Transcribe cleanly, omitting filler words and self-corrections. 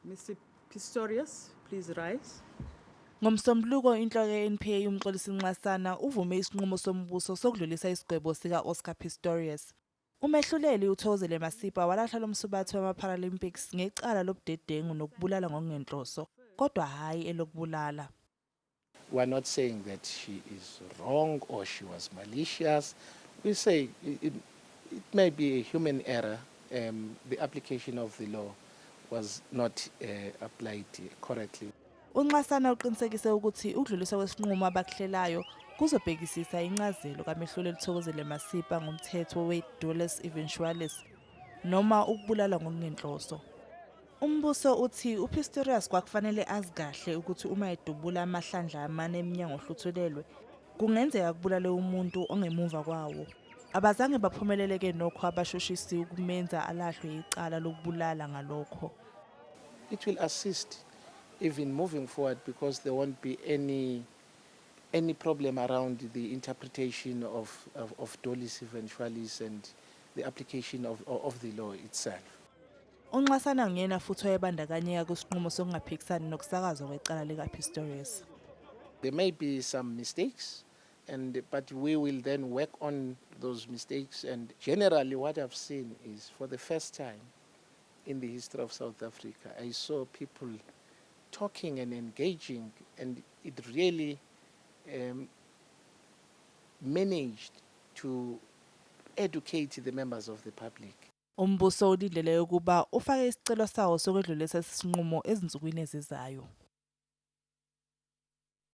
Mr. Pistorius, please rise. Ngomsombuluko inhloko ye-NPA umxolisi Ncasana uvume isinqumo sombuso sokudlulisa isigwebo sika Oscar Pistorius. Umehluleli uThokozile Masipa walahla lomsubathi wama-Paralympics ngecala lobudedengu nokubulala ngokungenhloso, kodwa hhayi elokubulala. We're not saying that she is wrong or she was malicious. We say it may be a human error. The application of the law was not applied correctly. UNcasana uqinisekise ukuthi ukudluliswa kwesinqumo abakuhlelayo kuzobhekisisa incazelo kamehluleli Thokozile Masipa ngomthetho we-dolus eventualis noma ukubulala ngokungenhloso. Umbuso uthi uPistorius kwakufanele azi kahle ukuthi uma edubula amahlandla amane eminyango ohluthelelwe kungenzeka kubulale umuntu ongemuva kwawo. Abazange baphumeleleke nokho abashoshisi ukumenza alahlwe icala lokubulala ngalokho. It will assist even moving forward because there won't be any problem around the interpretation of dolus eventualis and the application of the law itself. UNcasana nguyena futhi wayebandakanyeka kusinqumo sokungaphikisani nokusakazwa kwecala likaPistorius. There may be some mistakes, but we will then work on those mistakes. And generally what I've seen is for the first time in the history of South Africa, I saw people talking and engaging, and it really managed to educate the members of the public. Umbuso ulindele ukuba ufake isicelo sawo sokwedlulisa isinqumo ezinsukwini ezizayo.